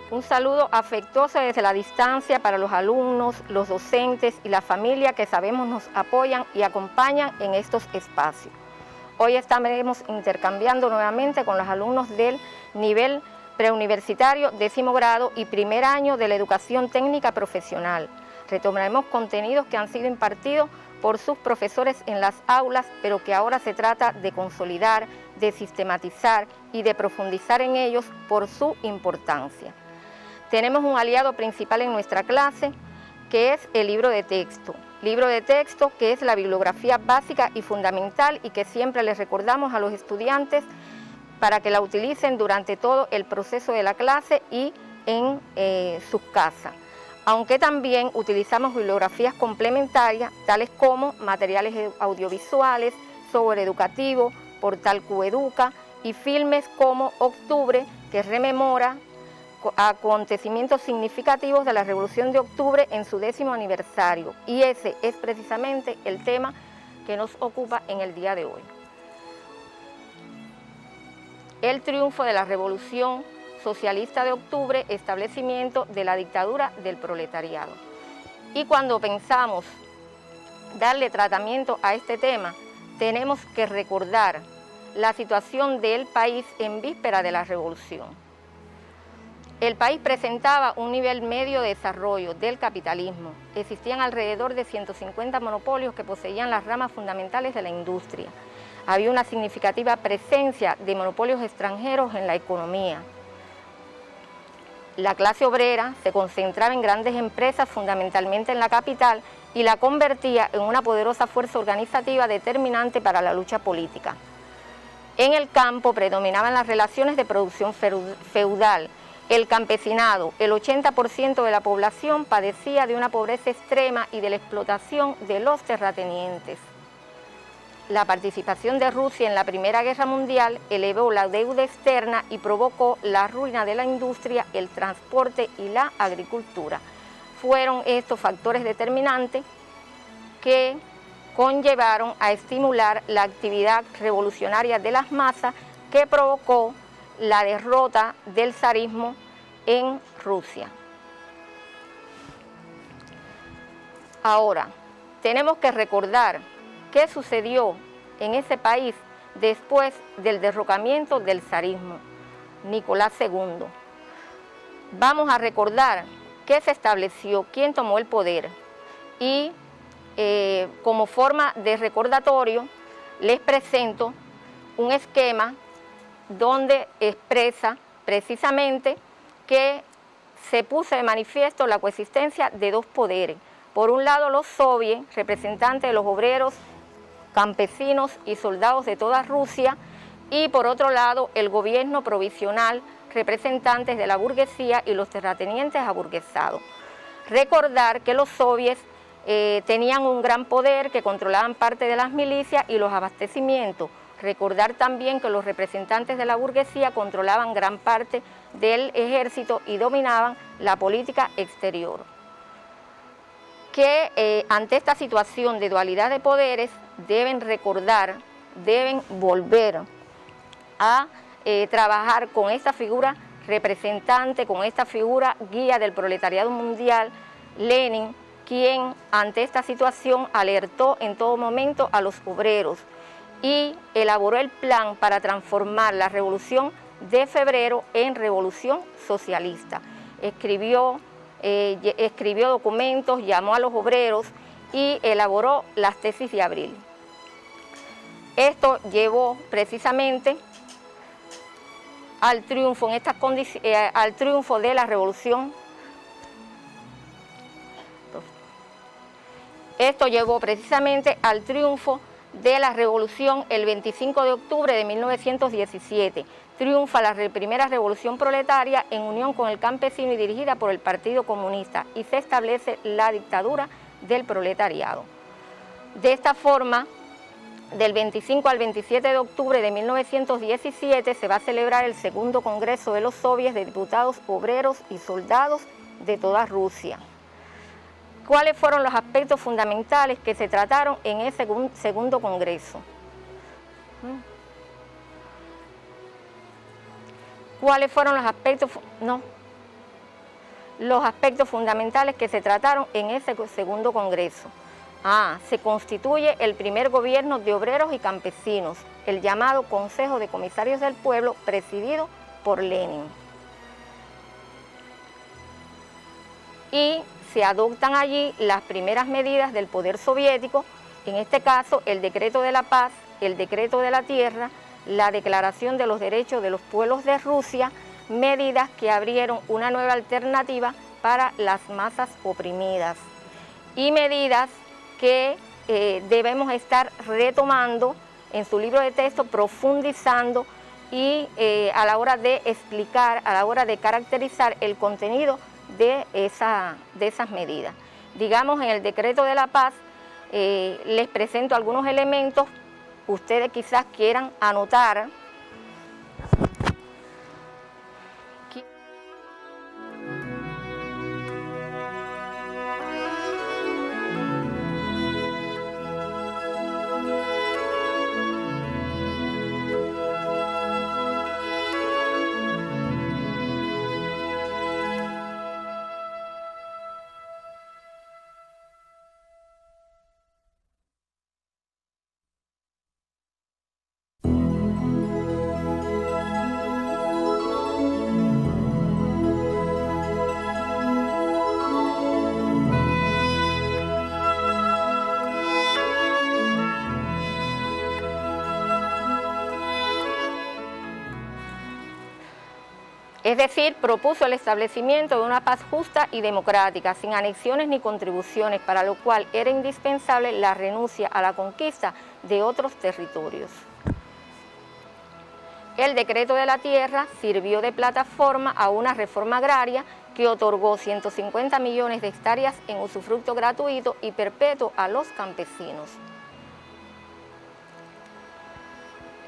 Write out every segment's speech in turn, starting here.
Un saludo afectuoso desde la distancia para los alumnos, los docentes y la familia que sabemos nos apoyan y acompañan en estos espacios. Hoy estaremos intercambiando nuevamente con los alumnos del nivel preuniversitario, 10º grado y primer año de la educación técnica profesional. Retomaremos contenidos que han sido impartidos por sus profesores en las aulas, pero que ahora se trata de consolidar, de sistematizar y de profundizar en ellos por su importancia. Tenemos un aliado principal en nuestra clase, que es el libro de texto. Libro de texto que es la bibliografía básica y fundamental y que siempre les recordamos a los estudiantes para que la utilicen durante todo el proceso de la clase y en sus casas. Aunque también utilizamos bibliografías complementarias, tales como materiales audiovisuales, software educativo, portal QEduca y filmes como Octubre, que rememora acontecimientos significativos de la Revolución de Octubre en su 10º aniversario. Y ese es precisamente el tema que nos ocupa en el día de hoy. El triunfo de la Revolución Socialista de Octubre, establecimiento de la dictadura del proletariado. Y cuando pensamos darle tratamiento a este tema, tenemos que recordar la situación del país en víspera de la Revolución. El país presentaba un nivel medio de desarrollo del capitalismo. Existían alrededor de 150 monopolios que poseían las ramas fundamentales de la industria. Había una significativa presencia de monopolios extranjeros en la economía. La clase obrera se concentraba en grandes empresas, fundamentalmente en la capital, y la convertía en una poderosa fuerza organizativa determinante para la lucha política. En el campo predominaban las relaciones de producción feudal. El campesinado, el 80% de la población padecía de una pobreza extrema y de la explotación de los terratenientes. La participación de Rusia en la Primera Guerra Mundial elevó la deuda externa y provocó la ruina de la industria, el transporte y la agricultura. Fueron estos factores determinantes que conllevaron a estimular la actividad revolucionaria de las masas que provocó la derrota del zarismo en Rusia. Ahora, tenemos que recordar qué sucedió en ese país después del derrocamiento del zarismo, Nicolás II. Vamos a recordar qué se estableció, quién tomó el poder y como forma de recordatorio les presento un esquema donde expresa precisamente que se puso de manifiesto la coexistencia de dos poderes. Por un lado, los soviets, representantes de los obreros, campesinos y soldados de toda Rusia, y por otro lado, el gobierno provisional, representantes de la burguesía y los terratenientes aburguesados. Recordar que los soviets tenían un gran poder, que controlaban parte de las milicias y los abastecimientos. Recordar también que los representantes de la burguesía controlaban gran parte del ejército y dominaban la política exterior. Que ante esta situación de dualidad de poderes deben recordar, deben volver a trabajar con esta figura representante, con esta figura guía del proletariado mundial, Lenin, quien ante esta situación alertó en todo momento a los obreros y elaboró el plan para transformar la Revolución de Febrero en Revolución Socialista. Escribió documentos, llamó a los obreros y elaboró las tesis de abril. Esto llevó precisamente al triunfo, al triunfo de la Revolución. Esto llevó precisamente al triunfo de la Revolución el 25 de octubre de 1917. Triunfa la primera revolución proletaria en unión con el campesino y dirigida por el Partido Comunista, y se establece la dictadura del proletariado. De esta forma, del 25 al 27 de octubre de 1917 se va a celebrar el segundo Congreso de los Soviets de Diputados Obreros y Soldados de toda Rusia. ¿Cuáles fueron los aspectos fundamentales que se trataron en ese segundo Congreso? ¿Cuáles fueron los aspectos? No. los aspectos fundamentales que se trataron en ese segundo congreso. Se constituye el primer gobierno de obreros y campesinos, el llamado Consejo de Comisarios del Pueblo, presidido por Lenin. Y se adoptan allí las primeras medidas del poder soviético, en este caso el Decreto de la Paz, el Decreto de la Tierra, la Declaración de los Derechos de los Pueblos de Rusia, medidas que abrieron una nueva alternativa para las masas oprimidas y medidas que debemos estar retomando en su libro de texto, profundizando y a la hora de explicar, a la hora de caracterizar el contenido de esas medidas. Digamos, en el Decreto de la Paz les presento algunos elementos, ustedes quizás quieran anotar. Es decir, propuso el establecimiento de una paz justa y democrática, sin anexiones ni contribuciones, para lo cual era indispensable la renuncia a la conquista de otros territorios. El Decreto de la Tierra sirvió de plataforma a una reforma agraria que otorgó 150 millones de hectáreas en usufructo gratuito y perpetuo a los campesinos.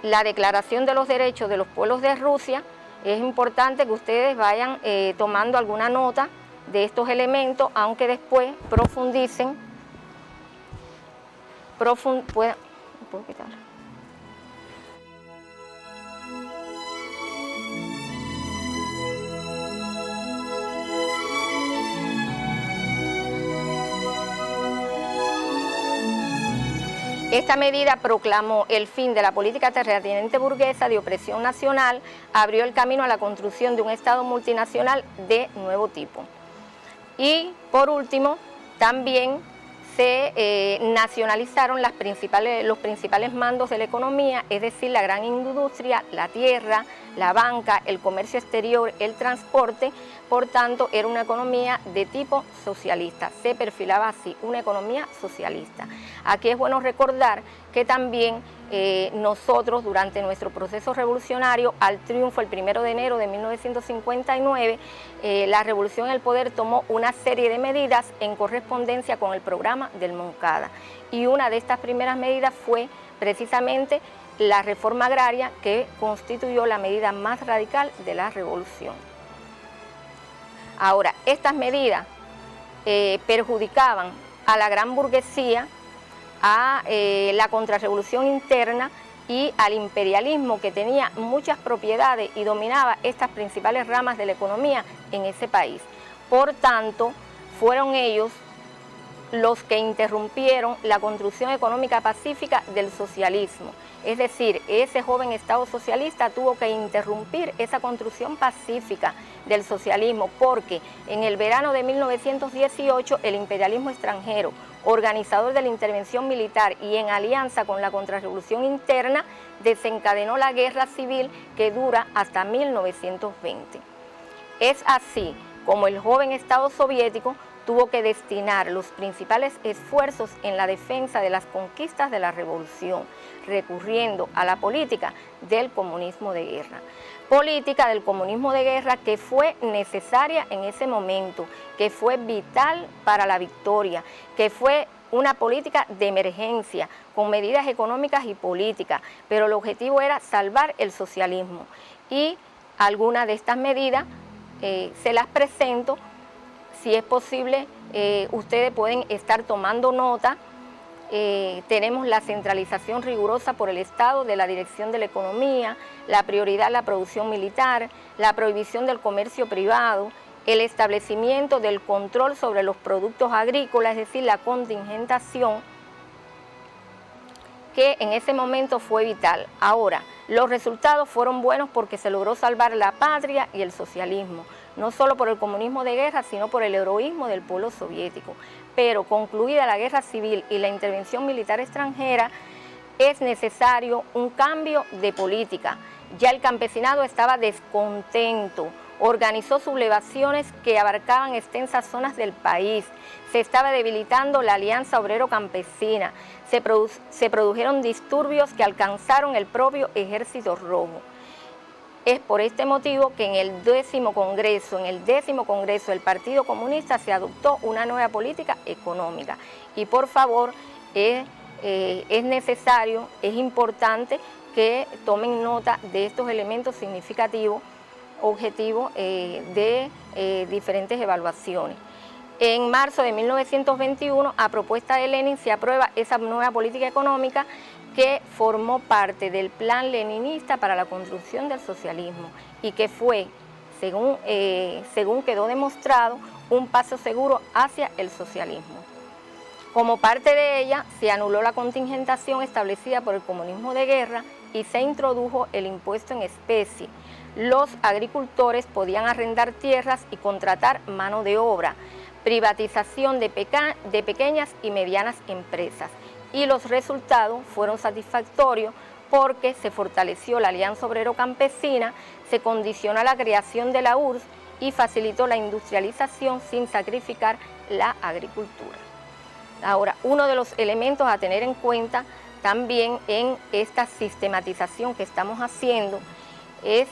La Declaración de los Derechos de los Pueblos de Rusia. Es importante que ustedes vayan tomando alguna nota de estos elementos, aunque después profundicen. ¿Puedo quitar? Esta medida proclamó el fin de la política terrateniente burguesa de opresión nacional, abrió el camino a la construcción de un Estado multinacional de nuevo tipo. Y por último, también se nacionalizaron los principales mandos de la economía, es decir, la gran industria, la tierra, la banca, el comercio exterior, el transporte. Por tanto, era una economía de tipo socialista, se perfilaba así, una economía socialista. Aquí es bueno recordar que también nosotros, durante nuestro proceso revolucionario, al triunfo el 1 de enero de 1959, la revolución en el poder tomó una serie de medidas en correspondencia con el programa del Moncada. Y una de estas primeras medidas fue precisamente la reforma agraria, que constituyó la medida más radical de la revolución. Ahora, estas medidas perjudicaban a la gran burguesía, a la contrarrevolución interna y al imperialismo, que tenía muchas propiedades y dominaba estas principales ramas de la economía en ese país. Por tanto, fueron ellos los que interrumpieron la construcción económica pacífica del socialismo. Es decir, ese joven Estado socialista tuvo que interrumpir esa construcción pacífica del socialismo, porque en el verano de 1918 el imperialismo extranjero, organizador de la intervención militar y en alianza con la contrarrevolución interna, desencadenó la guerra civil que dura hasta 1920. Es así como el joven Estado soviético tuvo que destinar los principales esfuerzos en la defensa de las conquistas de la revolución, recurriendo a la política del comunismo de guerra. Política del comunismo de guerra que fue necesaria en ese momento, que fue vital para la victoria, que fue una política de emergencia, con medidas económicas y políticas, pero el objetivo era salvar el socialismo. Y algunas de estas medidas se las presento. Si es posible, ustedes pueden estar tomando nota. Tenemos la centralización rigurosa por el Estado de la dirección de la economía, la prioridad a la producción militar, la prohibición del comercio privado, el establecimiento del control sobre los productos agrícolas, es decir, la contingentación, que en ese momento fue vital. Ahora, los resultados fueron buenos porque se logró salvar la patria y el socialismo, no solo por el comunismo de guerra, sino por el heroísmo del pueblo soviético. Pero concluida la guerra civil y la intervención militar extranjera, es necesario un cambio de política. Ya el campesinado estaba descontento, organizó sublevaciones que abarcaban extensas zonas del país, se estaba debilitando la alianza obrero-campesina, se produjeron disturbios que alcanzaron el propio Ejército Rojo. Es por este motivo que en el décimo congreso del Partido Comunista se adoptó una nueva política económica. Y por favor, es necesario, es importante que tomen nota de estos elementos significativos, objetivos de diferentes evaluaciones. En marzo de 1921, a propuesta de Lenin, se aprueba esa nueva política económica que formó parte del plan leninista para la construcción del socialismo y que fue, según quedó demostrado, un paso seguro hacia el socialismo. Como parte de ella, se anuló la contingentación establecida por el comunismo de guerra y se introdujo el impuesto en especie. Los agricultores podían arrendar tierras y contratar mano de obra, privatización de pequeñas y medianas empresas. Y los resultados fueron satisfactorios porque se fortaleció la alianza obrero-campesina, se condicionó la creación de la URSS y facilitó la industrialización sin sacrificar la agricultura. Ahora, uno de los elementos a tener en cuenta también en esta sistematización que estamos haciendo es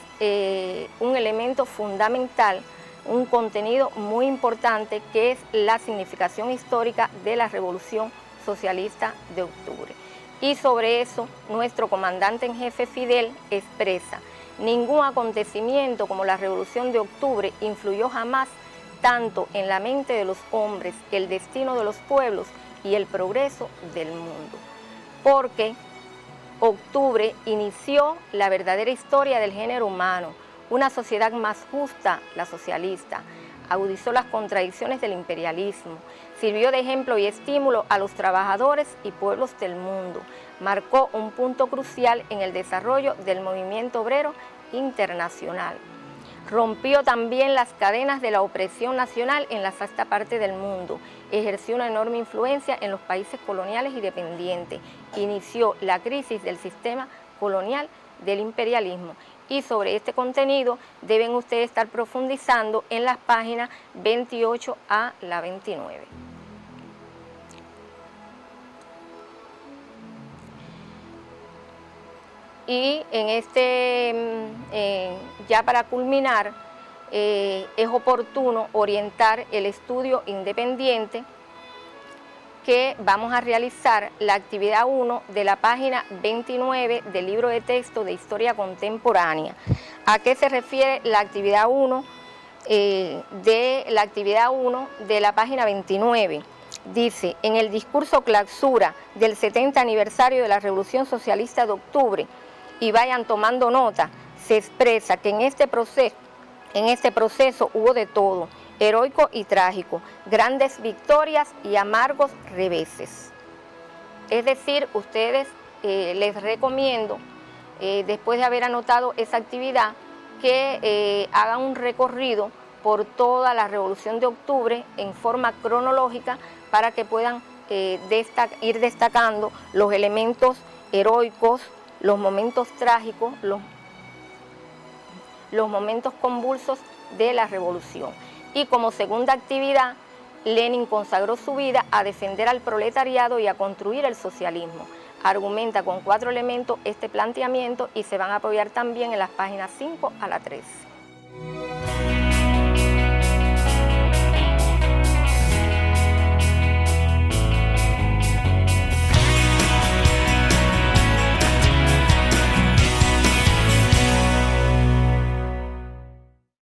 un elemento fundamental, un contenido muy importante, que es la significación histórica de la Revolución Socialista de Octubre. Y sobre eso, nuestro comandante en jefe Fidel expresa: ningún acontecimiento como la Revolución de Octubre influyó jamás tanto en la mente de los hombres, el destino de los pueblos y el progreso del mundo. Porque Octubre inició la verdadera historia del género humano, una sociedad más justa, la socialista, agudizó las contradicciones del imperialismo, sirvió de ejemplo y estímulo a los trabajadores y pueblos del mundo, marcó un punto crucial en el desarrollo del movimiento obrero internacional. Rompió también las cadenas de la opresión nacional en la sexta parte del mundo, ejerció una enorme influencia en los países coloniales y dependientes, inició la crisis del sistema colonial del imperialismo. Y sobre este contenido deben ustedes estar profundizando en las páginas 28 a la 29. Y en ya para culminar, es oportuno orientar el estudio independiente que vamos a realizar, la actividad 1 de la página 29 del libro de texto de Historia Contemporánea. ¿A qué se refiere la actividad 1 de la página 29? Dice: en el discurso clausura del 70 aniversario de la Revolución Socialista de Octubre, y vayan tomando nota, se expresa que en este proceso hubo de todo, heroico y trágico, grandes victorias y amargos reveses. Es decir, ustedes les recomiendo, después de haber anotado esa actividad, que hagan un recorrido por toda la Revolución de Octubre en forma cronológica para que puedan ir destacando los elementos heroicos, los momentos trágicos, los momentos convulsos de la revolución. Y como segunda actividad, Lenin consagró su vida a defender al proletariado y a construir el socialismo. Argumenta con 4 elementos este planteamiento y se van a apoyar también en las páginas 5 a la 13.